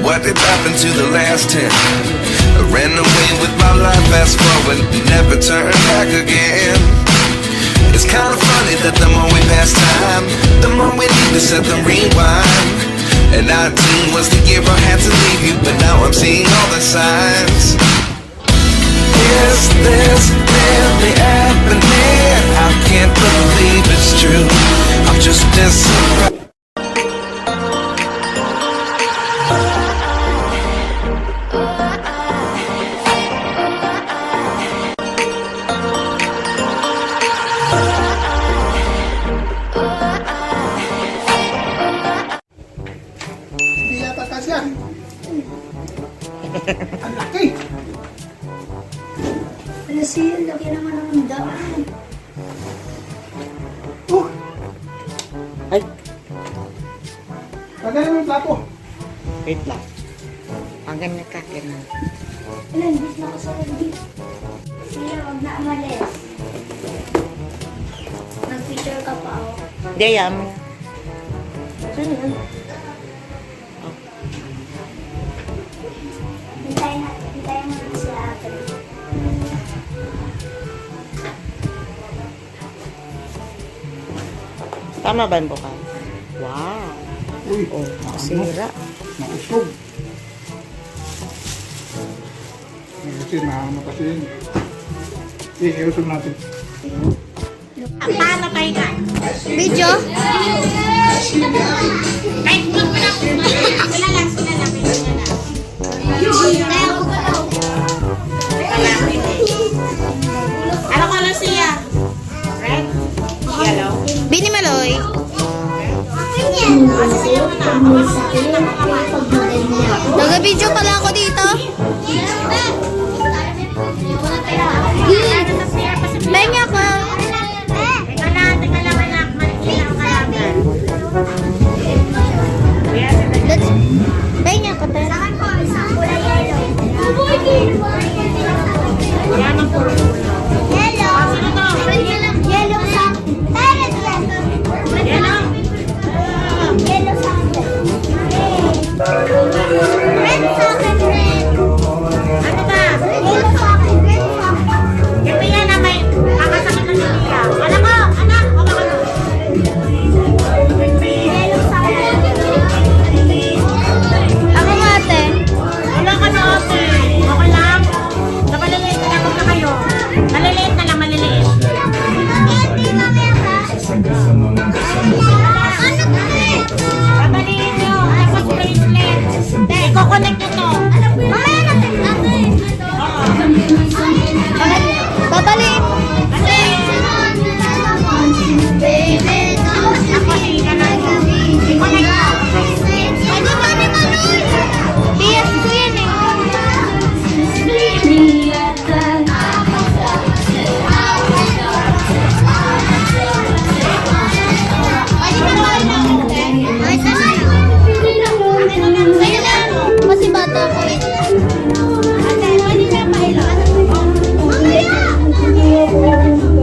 what did happen to the last 10? I ran away with my life, fast forward, never turn back again. It's kind of funny that the more we pass time, the more we need to set the rewind. And 19 was the year I had to leave you, but now I'm seeing all the signs. Is this really happening? I can't believe it's true. I'm just as surprised. Hindi yata kasya. Ang laki. Kasi laki naman ang daan. Ay, Tagalin mo yung plato. wait lang. Hanggang nagkakin na. Ilan, bis na ako sa rugby. Sila, huwag na amalis. Nag-picture ka pa ako. Hindi, yan. Sino yan? Hintayin mo na sila ate. Tama ba ang bukal? Wow. Uy, Oh, nakasira. nausog. Kasi naano kasi yun. Iusog natin. Paano kayo ka? Video? Kahit vlog mo lang. Sila lang. Ano color siya? Red? Yellow? Bini Maloy. Nag-video pala ako dito. Benga ko. Teka lang anak. Maliit lang kalaban. Benga ko tayo. Yan ang puro. Yellow. Yellow sa akin. Yellow. Yellow sa akin. Red sa akin, red. Ano ba? Yellow sa akin, red sa akin. Ito yan na may kakasakit na siya. Anak ko! Anak! Hawakan mo. Yellow sa akin. Ako nga, ate. Wala ka na ate. Okay lang? Namaliliit na lang na kayo. Maliliit na lang, maliliit. Babaliin nyo. Tapos bracelet. I-coconnect nyo to. Mamaya natin natin. Oo. Babalik. Kasi, Baby, ako higa na to. I-connect mo. Ano ba ni Manoy? PS ko yan eh. Kasi bata ko eh.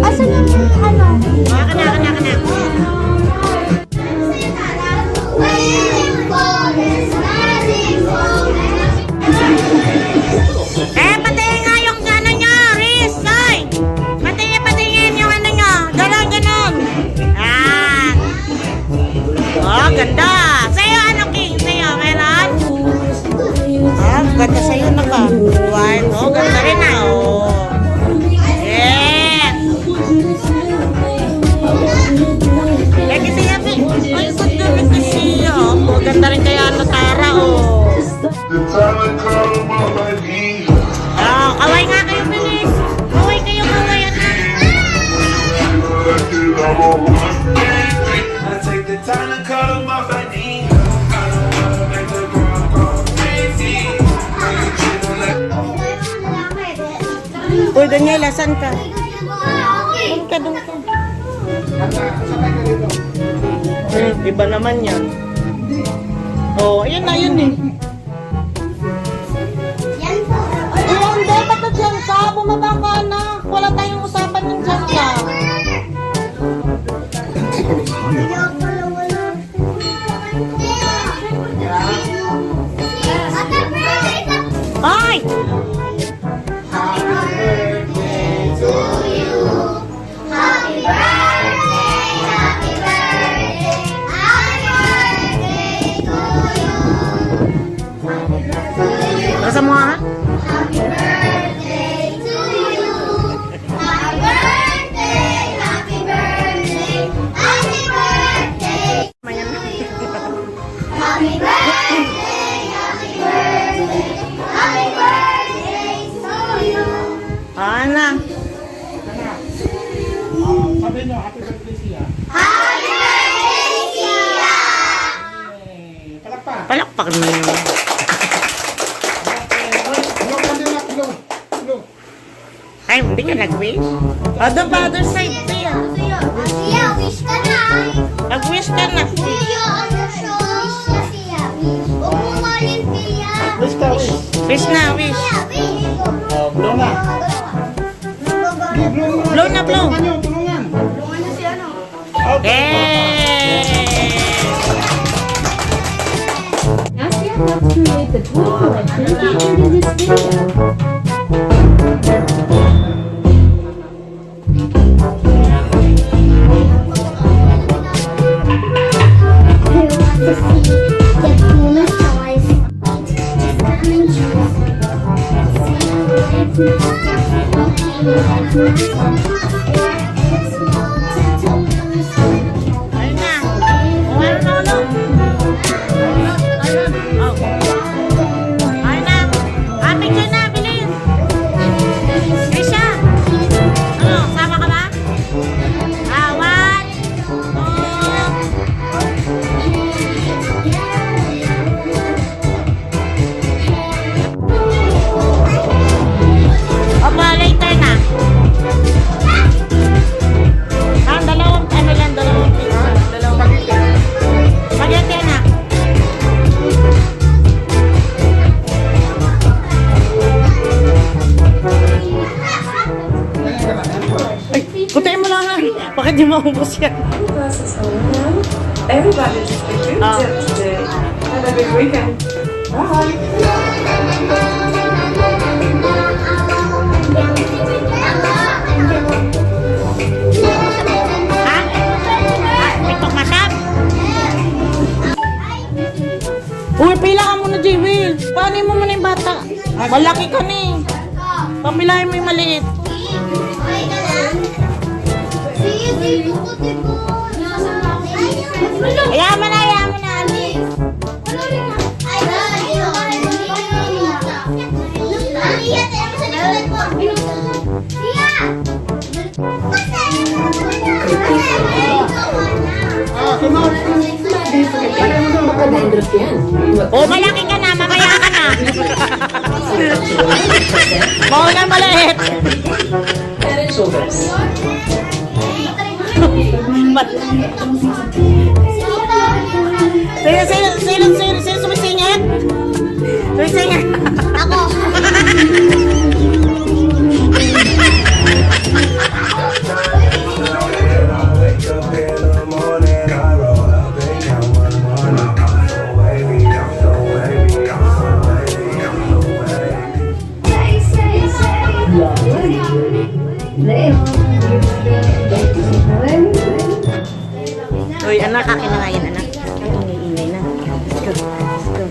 Asan yung ano? Anak. Patingin nga yung ano nyo, Riz! Hoy! Patingin yung ano nyo. Ganon. Yan. Oh, ganda. Sa'yo, ano, King? Sa'yo, meron? Ganda sa'yo na ba? White. Oh, ganda rin ah. Oh. Yes. Lagi siya, King. Ay, ganda rin kasi. Oh, ganda rin kaya ano, Tara, oh. Kaway nga kayo, bilis. Kaway kayo, anak. I take the time to cut them off at the end. I don't wanna make the girl go crazy. Uy, Daniela, saan ka? Doon ka. Sakay ka dito. Iba naman yan. Oh, ayan na yun eh. Yan po. Hindi, ba't na dyan ka? Bumaba ka na. Wala tayong usapan ng dyan ka. Kaya pala wala. Hoy! Happy birthday to you. Happy birthday, happy birthday, happy birthday to you. Happy birthday. Rasa mo ha? Happy birthday to you. Happy birthday, happy birthday, happy birthday. Mayan. Happy birthday, happy birthday, happy birthday to you. Ana. Sabi nyo, happy birthday siya. Happy birthday, Sia! Palakpak. Palakpak naman yun. Blow ka din lang, blow. Blow. Ay, hindi ka nag-wish? O, the father side, Tia. Sia, wish ka na! Nag-wish ka na. Sia, ano siya? Wish na, Sia. Huwag mo malin, Sia. Wish ka, wish. Wish na, wish. Sia, wish. Blow na. Hindi, blow mo Blow na, blow. Tulungan nyo, tulungan. Tulungan na si ano? Yay! Asia helped create the toy collection featured in this video. Who wants to see the Puma toys? Just come and choose. See, it's Ayun na. O, ano na ulo? Oh. Ayun na. Ah, picture na, bilis. Risha. Ano, sama ka ba? Ah, 1, 2. Opo, later na. Ah, dalawang, ano lang, dalawang pizza. Dalawang spaghetti na. Ay, kutain mo lang. Bakit di maubos yan? Glasses on now. Everybody just a good Oh. tip today. Have a good weekend. Bye. Ha? TikTok masap? Uy, pila ka muna, J-Will. Paano mo muna yung bata? Malaki ka na eh. Papilahin mo yung maliit. Ayaw mo na, ayaw mo na, Ali. Ah, sunod. Makadendrop yan. Oh, malaki ka na, mamaya ka na. Mauna maliit. Head and shoulders. Sino sumisingit? Sumisingit. Ako. Wake up in the morning, I roll up and count one more. I'm so wavy, I'm so wavy, I'm so wavy, I'm so wavy. Uy, anak, akin na nga yan, anak. Ingay na. Let's go. Let's go.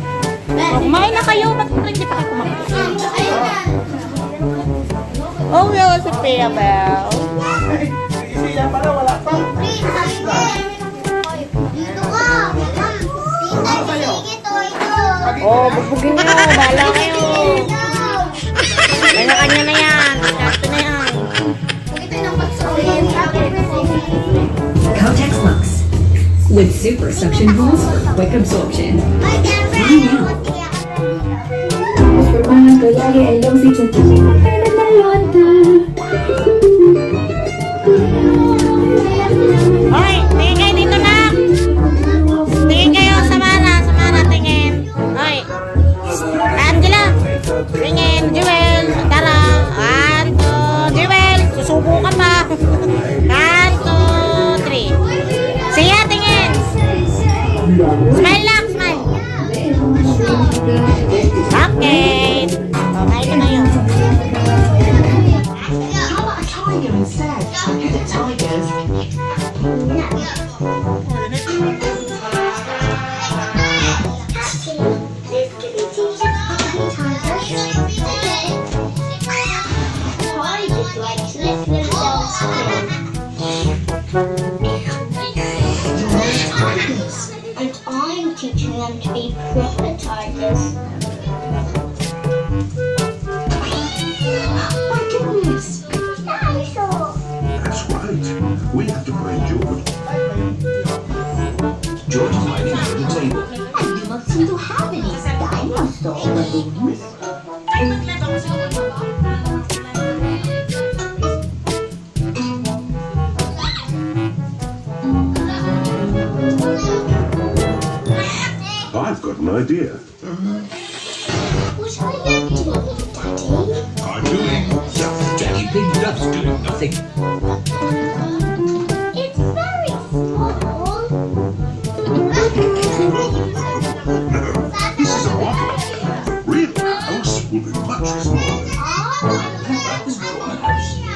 Oh, kumain na kayo. Ba't hindi pa kayo kumain? Oh, yun, si Pia Bell. Siya pala, wala pa. Dito ka. Oh, bubugin nyo. Bahala kayo. Kanya-kanya na yan. Gato na yan. Kotex Lux. With super suction holes for quick absorption. Hermanas Goyage and Lucy Hoy, tingin kayo dito na. Tingin kayo. Samara. Samara, tingin. Hoy. Angela. Tingin. Jewel. Tara. 1, 2. Jewel. Susubo ka pa. 1, 2, 3. Siya, tingin. Smile lang, smile. Okay. Okay crystal balloons. I've got an idea. What are you doing, Daddy? I'm doing nothing. Daddy Pig loves doing nothing. It's very small. This is a bottle. The real house will be much smaller.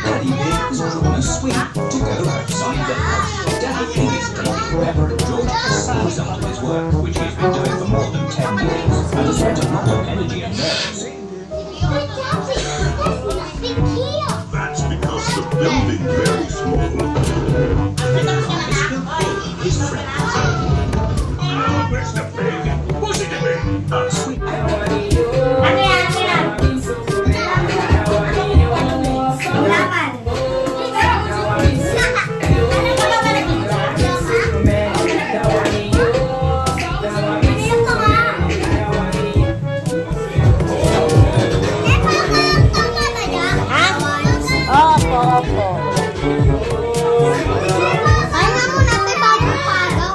Daddy Pig has drawn a swing to go outside the house. Daddy Pig is thanking Reverend George for some result of his work, which he's been doing for more than 10 years, and has spent a lot of energy and nerves. But Daddy, there's nothing here. That's because the building very small. His friend. Now, Mr. Pig, what's it doing? A sweet Opo. Kaya mo natin bagong pagaw.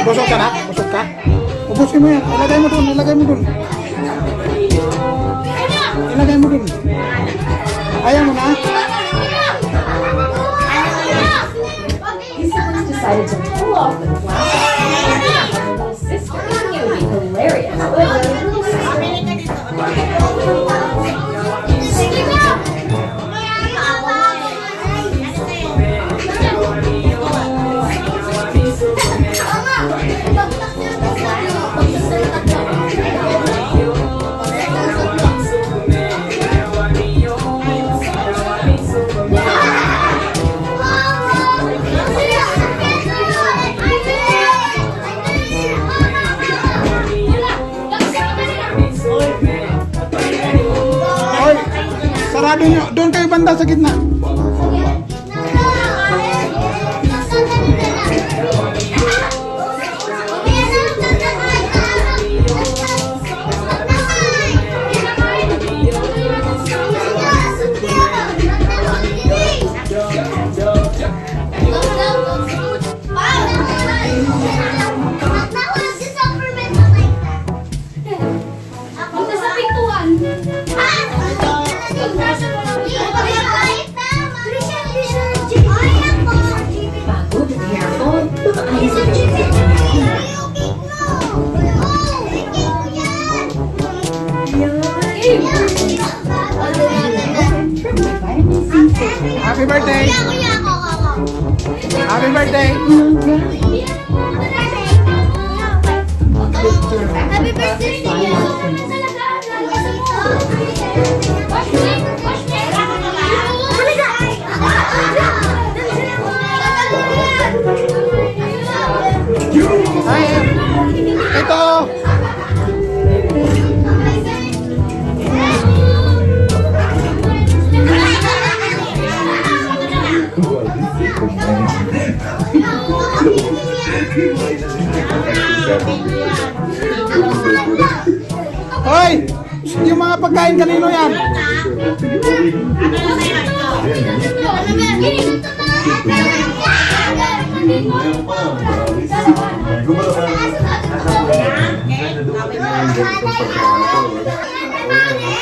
Busog ka na? Busog ka? Ubusin mo yan. Ilagay mo dun. Ilagay mo dun. Ilagay mo dun. Ayaw mo na? His siblings decided to pull off the glass and little sister. It would be hilarious. But little sister Hoy! Sarado nyo. Doon kayo banda sa gitna. bago to the airport. Happy birthday! Happy birthday! Happy birthday! Ay, ito! Hoy! Yung mga pagkain kanino yan? Ano ba? Mommy.